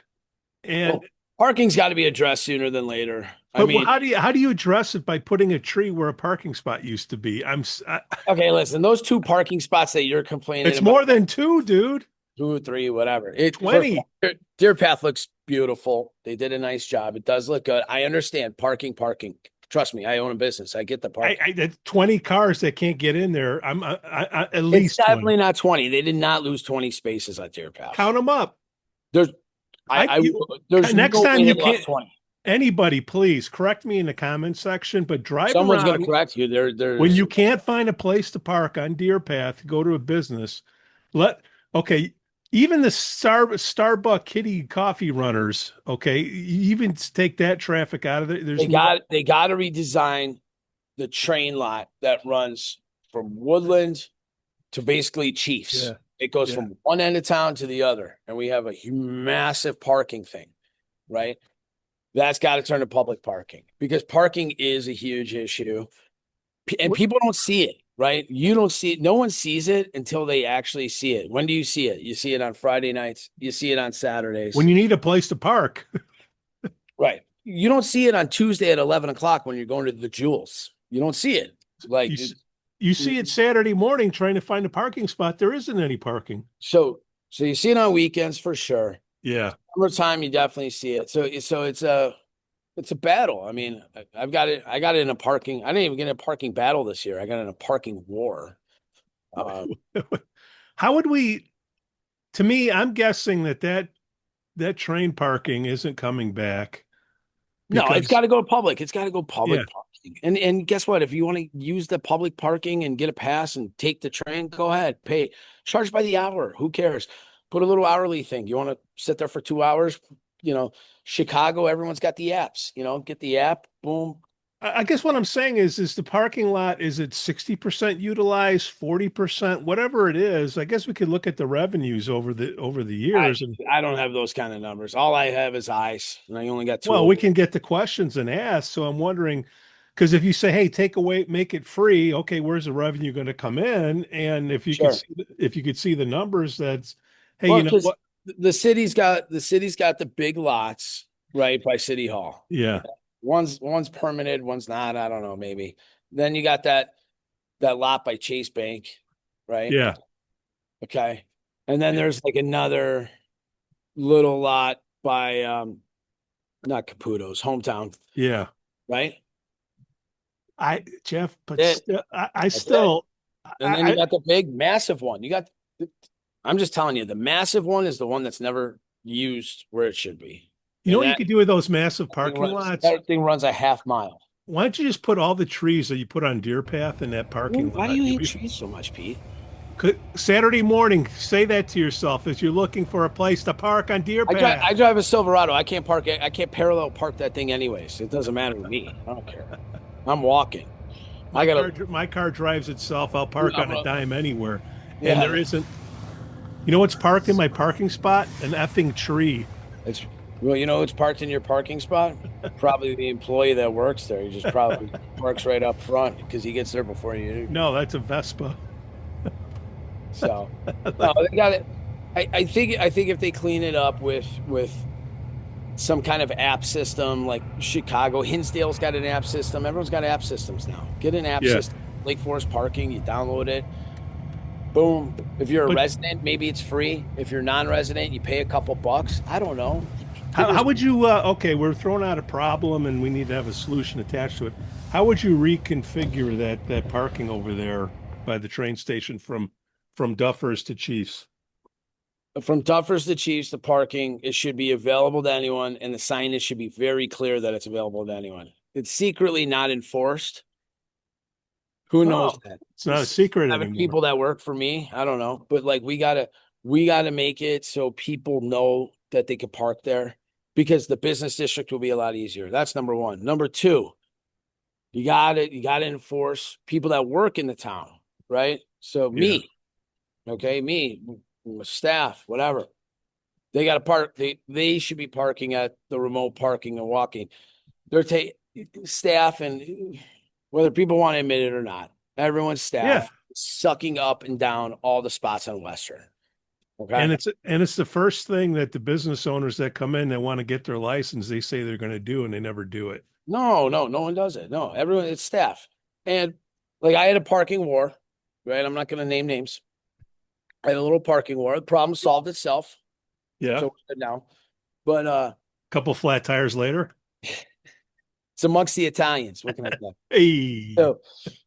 And parking's got to be addressed sooner than later. I mean, how do you address it? By putting a tree where a parking spot used to be? Okay, listen, those 2 parking spots that you're complaining it's about, more than 2, dude. 2 or 3, whatever. 20. Deer Path looks beautiful. They did a nice job. It does look good. I understand parking. Trust me, I own a business. I get the parking. 20 cars that can't get in there. I'm at least it's definitely 20. Not 20. They did not lose 20 spaces at Deer Path. Count them up. There's next time you can't. 20. Anybody, please correct me in the comment section. But someone's going to correct you. When you can't find a place to park on Deer Path, go to a business. Even the Starbucks kitty coffee runners, even take that traffic out of there. They got to redesign the train lot that runs from Woodland to basically Chiefs. Yeah. It goes from one end of town to the other, and we have a massive parking thing, right? That's got to turn to public parking because parking is a huge issue, and people don't see it. Right? You don't see it. No one sees it until they actually see it. When do you see it? You see it on Friday nights. You see it on Saturdays. When you need a place to park. Right. You don't see it on Tuesday at 11 o'clock when you're going to the Jewels. You don't see it. Like, You see it Saturday morning trying to find a parking spot. There isn't any parking. so you see it on weekends for sure. Yeah. Summertime, you definitely see it. So it's a battle. I mean, I got it in a parking. I didn't even get in a parking battle this year. I got in a parking war. How would we? To me, I'm guessing that train parking isn't coming back. No, it's because- got to go public. It's got to go public Yeah. parking. And guess what? If you want to use the public parking and get a pass and take the train, go ahead. Pay. Charge by the hour. Who cares? Put a little hourly thing. You want to sit there for 2 hours? You know, Chicago, everyone's got the apps. You know, get the app. Boom. I guess what I'm saying is the parking lot, is it 60% utilized, 40%, whatever it is? I guess we could look at the revenues over the years. I don't have those kind of numbers. All I have is eyes, and I only got two. Well, we can get the questions and ask. So I'm wondering, because if you say, "Hey, take away, make it free," okay, where's the revenue going to come in? And if you could see the numbers, that's, hey, Well, you know 'cause what? the city's got the big lots right by City Hall. Yeah, One's permitted, one's not. I don't know, maybe. Then you got that lot by Chase Bank, right? yeah, Okay. And then there's like another little lot by not Caputo's, Hometown, yeah. right? Jeff, but It- still, I That's still, And then you got the big massive one. I'm just telling you, the massive one is the one that's never used where it should be. you know And what you that could do with those massive parking lots? That thing runs a half mile. Why don't you just put all the trees that you put on Deer Path in that parking lot? Why do you hate trees so much, Pete? Saturday morning, say that to yourself as you're looking for a place to park on Deer Path. I drive a Silverado. I can't parallel park that thing anyways. It doesn't matter to me. I don't care. I'm walking. My car drives itself. I'll park on a dime anywhere. Yeah. And there isn't. You know what's parked in my parking spot? An effing tree. Well, you know who's parked in your parking spot? Probably the employee that works there. He just probably parks right up front because he gets there before you do. No, that's a Vespa. So, no, they got it. I think if they clean it up with some kind of app system, like Chicago, Hinsdale's got an app system. Everyone's got app systems now. Get an app system. Lake Forest Parking, you download it. Boom. If you're a resident, maybe it's free. If you're non-resident, you pay a couple bucks. I don't know. How would you? Okay, we're throwing out a problem, and we need to have a solution attached to it. How would you reconfigure that parking over there by the train station from Duffers to Chiefs? From Duffers to Chiefs, the parking, it should be available to anyone, and the signage should be very clear that it's available to anyone. It's secretly not enforced. Who knows that? It's not a secret Having anymore. people that work for me, I don't know, but like we gotta make it so people know that they could park there, because the business district will be a lot easier. That's number one. Number two, you gotta enforce people that work in the town, right? So me, staff, whatever, they got to park. They should be parking at the remote parking and walking. They're staff, and whether people want to admit it or not, everyone's staff sucking up and down all the spots on Western. Okay. And it's the first thing that the business owners that come in that want to get their license, they say they're going to do, and they never do it. No one does it. No, everyone, it's staff. And like I had a parking war, right? I'm not going to name names. I had a little parking war. The problem solved itself. Yeah. So we're good now. But a couple flat tires later. It's amongst the Italians. What can I say? Hey.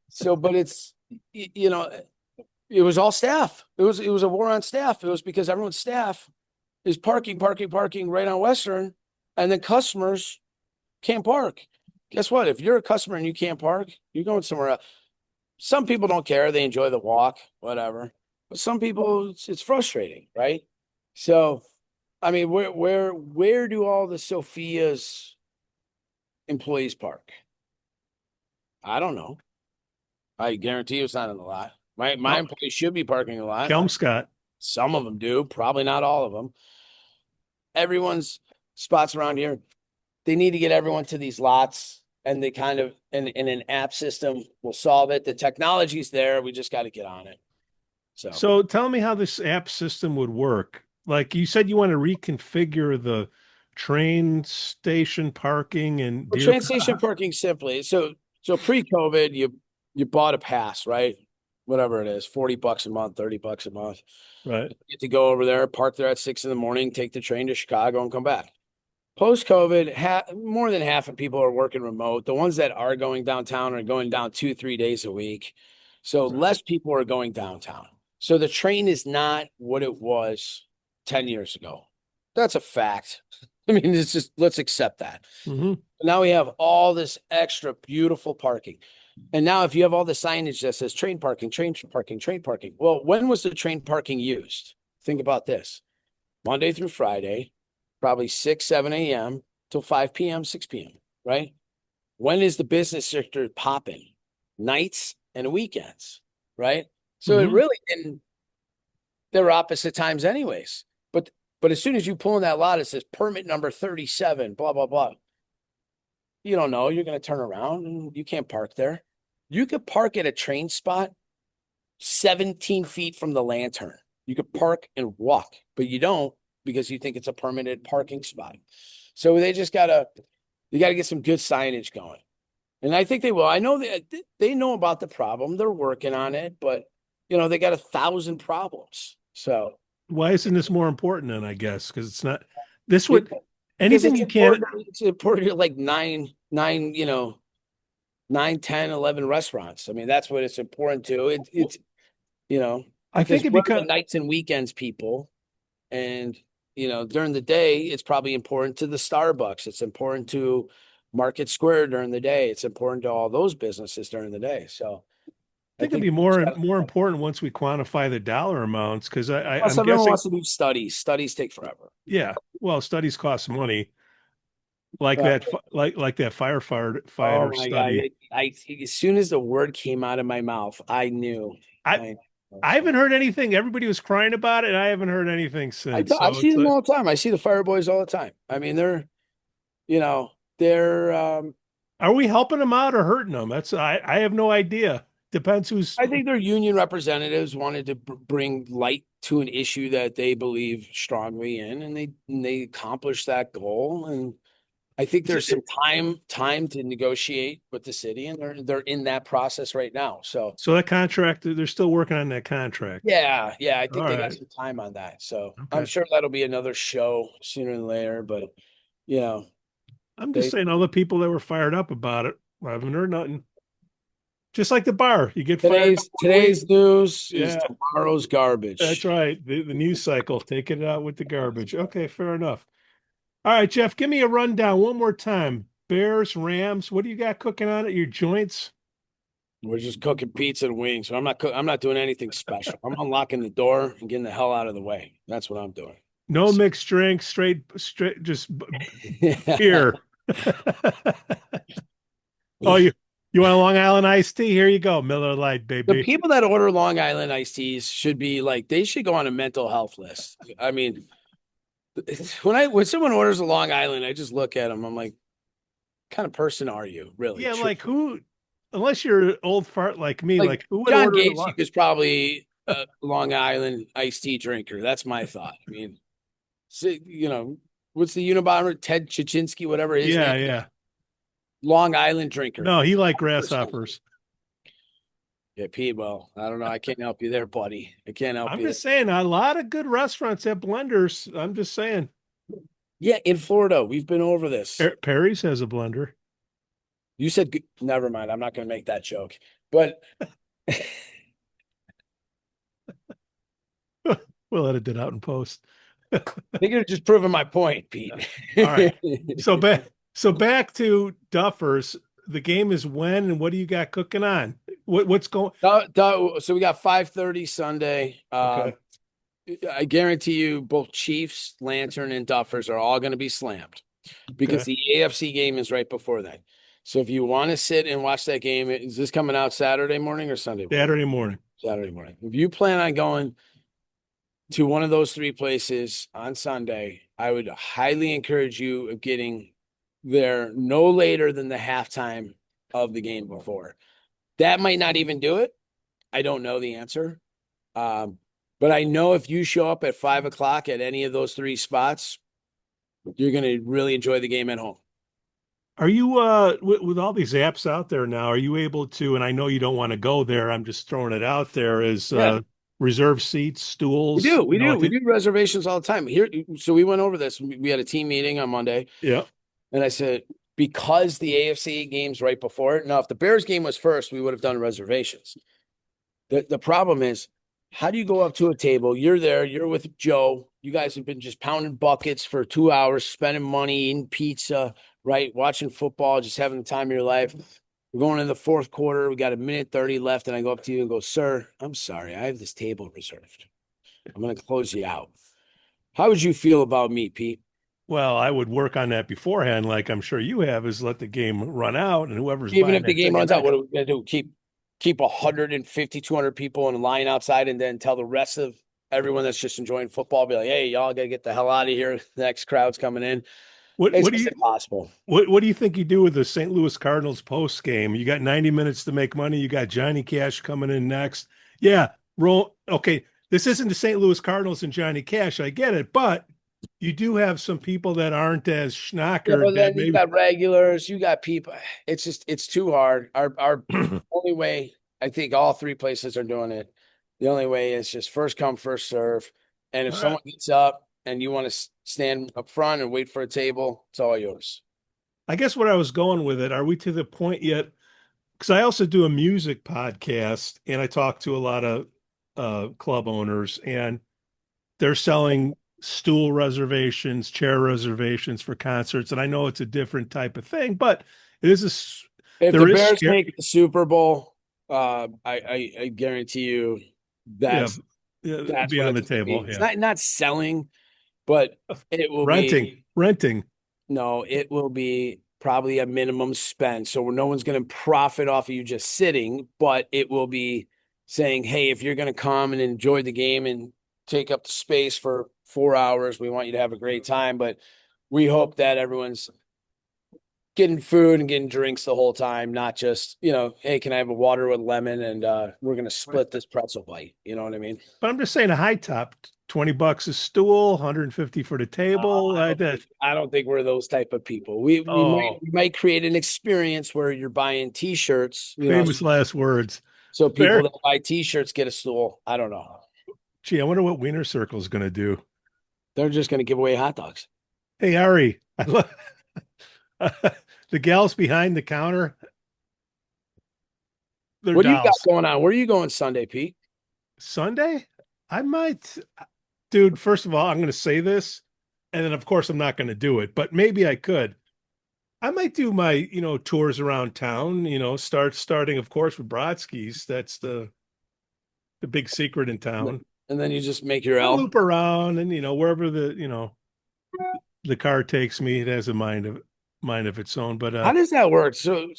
So, but it's, you know, it was all staff. It was a war on staff. It was because everyone's staff is parking right on Western, and then customers can't park. Guess what? If you're a customer and you can't park, you're going somewhere else. Some people don't care. They enjoy the walk, whatever. But some people, it's frustrating, right? So, I mean, where do all the Sophia's employees park? I don't know. I guarantee you it's not in the lot. My employees should be parking a lot. Kelmscott. Some of them do, probably not all of them. Everyone's spots around here, they need to get everyone to these lots, and they kind of, in an app system will solve it. The technology's there. We just got to get on it. So tell me how this app system would work. Like you said, you want to reconfigure the train station parking and train station parking simply. So pre-COVID, you bought a pass, right? Whatever it is, $40 a month, $30 a month. Right. You get to go over there, park there at 6 a.m, take the train to Chicago and come back. Post-COVID, more than half of people are working remote. The ones that are going downtown are going down 2-3 days a week. So less people are going downtown. So the train is not what it was 10 years ago. That's a fact. I mean, it's just, let's accept that. Mm-hmm. Now we have all this extra beautiful parking. And now if you have all the signage that says train parking, train parking, train parking. Well, when was the train parking used? Think about this. Monday through Friday, probably 6, 7 a.m. till 5 p.m., 6 p.m., right? When is the business sector popping? Nights and weekends, right? So it really didn't, they're opposite times anyways. But as soon as you pull in that lot, it says permit number 37, blah, blah, blah. You don't know, you're going to turn around and you can't park there. You could park at a train spot 17 feet from the lantern. You could park and walk, but you don't because you think it's a permanent parking spot. So you gotta get some good signage going. And I think they will. I know they know about the problem. They're working on it, but they got 1,000 problems. So why isn't this more important then, I guess? Because it's not, this would, anything you can't. It's important, like 9, 10, 11 restaurants. I mean, that's what it's important to. I think it becomes nights and weekends people. And, during the day, it's probably important to the Starbucks. It's important to Market Square during the day. It's important to all those businesses during the day. So I think it'd be more important once we quantify the dollar amounts, because I'm everyone guessing wants to do studies. Studies take forever. Yeah, well, studies cost money, like that firefighter Oh my study. God. As soon as the word came out of my mouth, I knew. I haven't heard anything. Everybody was crying about it, and I haven't heard anything since. I see them all the time. I see the fire boys all the time. I mean, they're. Are we helping them out or hurting them? I have no idea. Depends who's. I think their union representatives wanted to bring light to an issue that they believe strongly in, and they accomplished that goal. And I think there's some time to negotiate with the city, and they're in that process right now. So that contract, they're still working on that contract. Yeah, I think they got some time on that. So I'm sure that'll be another show sooner than later. But I'm just saying, all the people that were fired up about it, I haven't heard nothing. Just like the bar, you get today's news is tomorrow's garbage. That's right. The news cycle, take it out with the garbage. Okay, fair enough. All right, Jeff, give me a rundown one more time. Bears, Rams, what do you got cooking on at your joints? We're just cooking pizza and wings. So I'm not doing anything special. I'm unlocking the door and getting the hell out of the way. That's what I'm doing. No mixed drinks, straight, just beer. Oh, you want a Long Island iced tea? Here you go, Miller Lite, baby. The people that order Long Island iced teas should be they should go on a mental health list. I mean, when someone orders a Long Island, I just look at them. I'm like, what kind of person are you, really? Yeah, like who? Unless you're an old fart like me, like who would John order Gates is probably a Long Island iced tea drinker. That's my thought. I mean, what's the Unabomber? Ted Chichinsky, whatever his name. Yeah. Long Island drinker. No, he liked grasshoppers. Yeah, Pete. Well, I don't know. I can't help you there, buddy. I can't help you. I'm just saying, a lot of good restaurants have blenders. I'm just saying. Yeah, in Florida, we've been over this. Perry's has a blender. You said, never mind. I'm not going to make that joke. But we'll edit it out in post. I think you're just proving my point, Pete. All right. So back to Duffers. The game is when, and what do you got cooking on? What's going? So we got 5:30 Sunday. Okay. I guarantee you, both Chiefs, Lantern, and Duffers are all going to be slammed because the AFC game is right before that. So if you want to sit and watch that game, is this coming out Saturday morning or Sunday morning? Saturday morning. Saturday morning. If you plan on going to one of those three places on Sunday, I would highly encourage you of getting there no later than the halftime of the game before. That might not even do it. I don't know the answer. But I know if you show up at 5 o'clock at any of those three spots, you're going to really enjoy the game at home. Are you with all these apps out there now, are you able to, and I know you don't want to go there, I'm just throwing it out there, is Yeah. reserve seats, We stools? do, we you know, do, we do reservations all the time here. So we went over this. We had a team meeting on Monday, Yeah. and I said, because the AFC game's right before it. Now, if the Bears game was first, we would have done reservations. The problem is, how do you go up to a table? You're there, you're with Joe. You guys have been just pounding buckets for 2 hours, spending money, eating pizza, right? Watching football, just having the time of your life. We're going in the fourth quarter. We got a minute 30 left, and I go up to you and go, sir, I'm sorry. I have this table reserved. I'm going to close you out. How would you feel about me, Pete? Well, I would work on that beforehand, like I'm sure you have, is let the game run out, and whoever's Even buying if the that game ticket runs out, next- what are we going to do? Keep 150, 200 people in a line outside, and then tell the rest of everyone that's just enjoying football, be like, hey, y'all got to get the hell out of here. The next crowd's coming in. What It's do just you impossible. what do you think you do with the St. Louis Cardinals post game? You got 90 minutes to make money. You got Johnny Cash coming in next. Yeah, roll. Okay, this isn't the St. Louis Cardinals and Johnny Cash. I get it, but you do have some people that aren't as Yeah, schnockered but that then you maybe. got regulars, you got people. It's too hard. Our only way, I think all three places are doing it. The only way is just first come, first serve. And if All right. someone gets up and you want to stand up front and wait for a table, it's all yours. I guess what I was going with it, are we to the point yet? Because I also do a music podcast and I talk to a lot of club owners, and they're selling stool reservations, chair reservations for concerts. And I know it's a different type of thing, but it is If there the is Bears scare- make the Super Bowl, I guarantee you that's yeah, be what on the it's gonna be. table. It's Yeah. not selling, but it will Renting. no, it will be probably a minimum spend. So no one's going to profit off of you just sitting, but it will be saying, hey, if you're going to come and enjoy the game and take up the space for 4 hours, we want you to have a great time. But we hope that everyone's getting food and getting drinks the whole time, not just, hey, can I have a water with lemon? And we're going to split this pretzel bite. You know what I mean? But I'm just saying a high top, $20 a stool, 150 for the table. I don't think we're those type of people. We might create an experience where you're buying T-shirts. Famous last words. So people Fair. that buy T-shirts get a stool. I don't know. Gee, I wonder what Wiener Circle is going to do. They're just going to give away hot dogs. Hey, Ari, I love the gals behind the counter. What do you got going on? Where are you going Sunday, Pete? Sunday? I might, dude. First of all, I'm going to say this, and then of course I'm not going to do it, but maybe I could. I might do my, tours around town. Starting, of course, with Brodsky's. That's the big secret in town. And then you just make your I'll L. loop around, and wherever the car takes me, it has a mind of its own. But how does that work? So,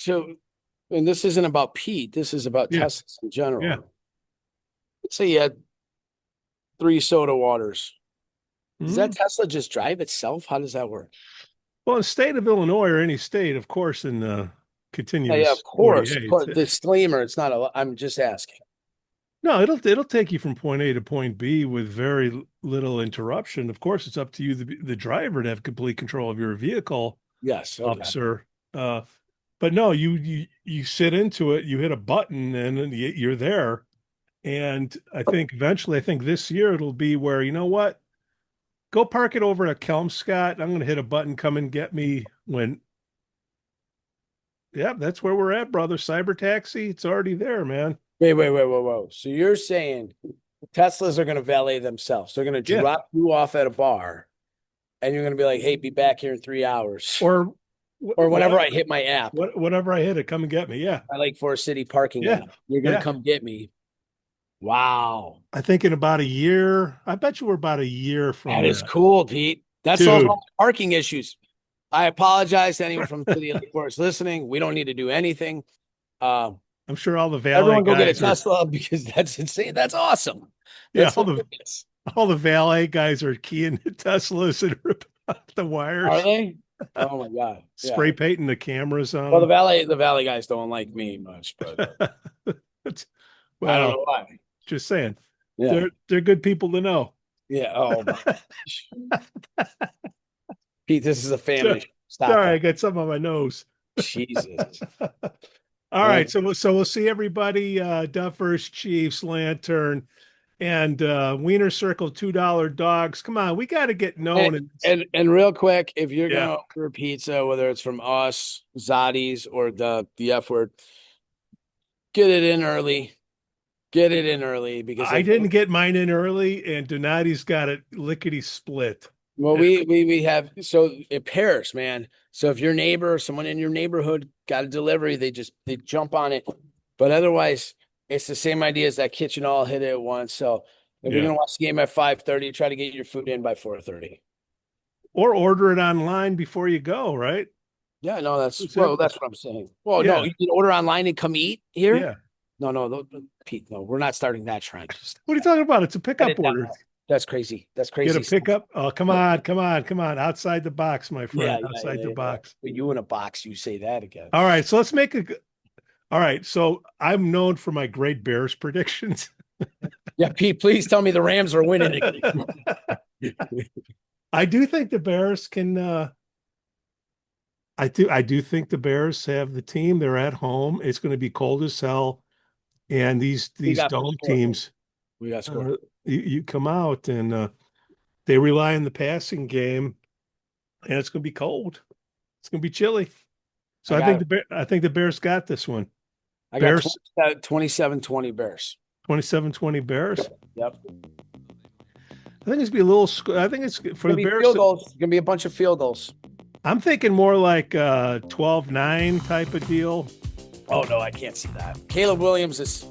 and this isn't about Pete. This is about Teslas in general. Yeah. Let's say you had 3 soda waters. Does that Tesla just drive itself? How does that work? Well, in the state of Illinois or any state, of course, in the continuous. Yeah, of course. 48, Disclaimer: it's not a. I'm just asking. No, it'll take you from point A to point B with very little interruption. Of course, it's up to you, the driver, to have complete control of your vehicle. Yes, okay. Officer. But no, you sit into it, you hit a button, and you're there. And I think this year it'll be where, you know what? Go park it over at Kelmscott. I'm going to hit a button, come and get me when. Yeah, that's where we're at, brother. Cyber taxi. It's already there, man. Wait. So you're saying Teslas are going to valet themselves. They're going to drop you off at a bar, and you're going to be like, hey, be back here in 3 hours. Or whenever I hit my app. Whatever I hit it, come and get me. Yeah. I like Forest City parking app. You're going to come get me. Wow. I think in about a year, I bet you we're about a year from that. Is cool, Pete. That solves all the parking issues. I apologize to anyone from the city of Lake Forest listening. We don't need to do anything. I'm sure all the valet everyone go guys get a Tesla because that's insane. That's awesome. That's all the valet guys are keying the Teslas and ripping out the wires. Are they? Oh my God. Spray painting the cameras on. Well, the valet guys don't like me much, but well, I don't know why. Just saying. Yeah. They're good people to know. Yeah. Oh my. Pete, this is a family. Stop Sorry, I it. got some on my nose. Jesus. All right, so we'll see everybody. Duffers, Chiefs, Lantern, and Wiener Circle $2 dogs. Come on, we got to get known. And real quick, if you're Yeah. gonna order pizza, whether it's from us, Zotti's, or the F word, get it in early. Get it in early because I didn't get mine in early, and Donati's got it lickety split. Well, we have so it pairs, man. So if your neighbor or someone in your neighborhood got a delivery, they jump on it. But otherwise, it's the same idea as that kitchen all hit it at once. So if you're gonna watch the game at 5:30, try to get your food in by 4:30. Or order it online before you go, right? Yeah, no, that's what I'm saying. Well, Yeah. no, you can order online and come eat here. Yeah. No, Pete, no, we're not starting that trend. What are you talking about? It's a pickup Edit that order. out. That's crazy. That's crazy. Get a pickup. Oh, come on. Outside the box, my friend. Outside the box. But you in a box, you say that again. All right. So let's make all right. So I'm known for my great Bears predictions. Yeah, Pete, please tell me the Rams are winning again. I do think the Bears can I do think the Bears have the team. They're at home. It's going to be cold as hell. And these dome teams, we got score. You come out and they rely on the passing game, and it's going to be cold. It's going to be chilly. So I think the Bears got this one. I got 27-20 Bears. 27-20 Bears. Yep. I think it's be a little. I think it's for the Bears. Field goals. It's gonna be a bunch of field goals. I'm thinking more like 12-9 type of deal. Oh no, I can't see that. Caleb Williams is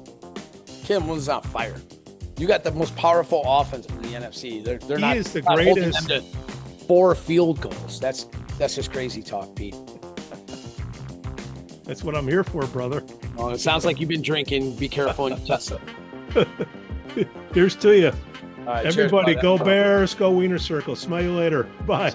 on fire. You got the most powerful offense in the NFC. They're not. He is the not holding greatest. them to 4 field goals. That's just crazy talk, Pete. That's what I'm here for, brother. Oh, it sounds like you've been drinking. Be careful and test it. Here's to you. All right, Everybody, cheers, go Bears, go Wiener Circle. Smell you later. Bye.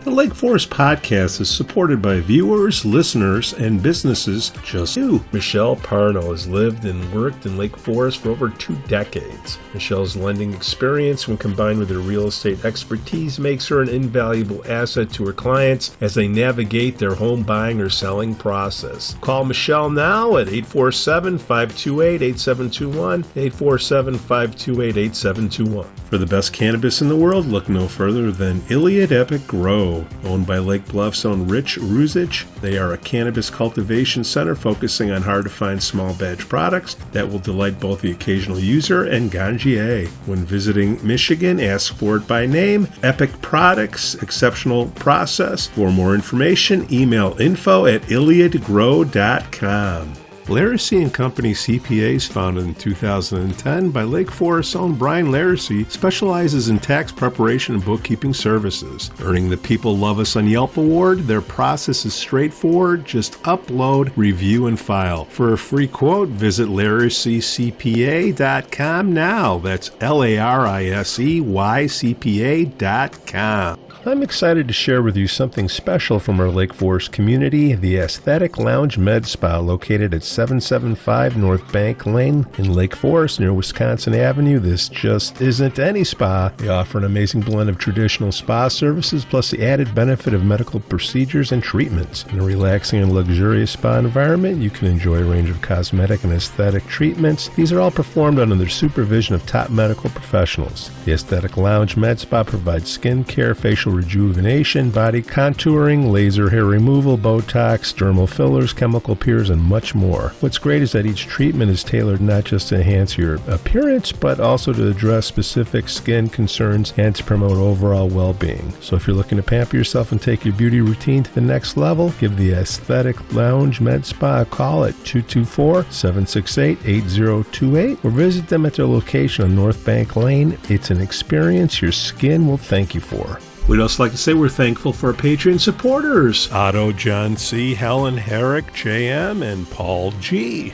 The Lake Forest Podcast is supported by viewers, listeners, and businesses just you. Michelle Parno has lived and worked in Lake Forest for over 2 decades. Michelle's lending experience, when combined with her real estate expertise, makes her an invaluable asset to her clients as they navigate their home buying or selling process. Call Michelle now at 847-528-8721, 847-528-8721. For the best cannabis in the world, look no further than Iliad Epic Grow. Owned by Lake Bluff's own Rich Ruzich, they are a cannabis cultivation center focusing on hard-to-find small batch products that will delight both the occasional user and ganjier. When visiting Michigan, ask for it by name. Epic Products, exceptional process. For more information, email info@iliadgrow.com. Laracy & Company CPAs, founded in 2010 by Lake Forest's own Brian Laracy, specializes in tax preparation and bookkeeping services. Earning the People Love Us on Yelp award, their process is straightforward. Just upload, review, and file. For a free quote, visit LaracyCPA.com now. That's LARISEYCPA.com. I'm excited to share with you something special from our Lake Forest community, the Aesthetic Lounge Med Spa, located at 775 North Bank Lane in Lake Forest near Wisconsin Avenue. This just isn't any spa. They offer an amazing blend of traditional spa services plus the added benefit of medical procedures and treatments. In a relaxing and luxurious spa environment, you can enjoy a range of cosmetic and aesthetic treatments. These are all performed under the supervision of top medical professionals. The Aesthetic Lounge Med Spa provides skin care, facial rejuvenation, body contouring, laser hair removal, Botox, dermal fillers, chemical peels, and much more. What's great is that each treatment is tailored not just to enhance your appearance, but also to address specific skin concerns and to promote overall well-being. So if you're looking to pamper yourself and take your beauty routine to the next level, give the Aesthetic Lounge Med Spa a call at 224-768-8028 or visit them at their location on North Bank Lane. It's an experience your skin will thank you for. We'd also like to say we're thankful for our Patreon supporters, Otto, John C., Helen, Herrick, JM, and Paul G.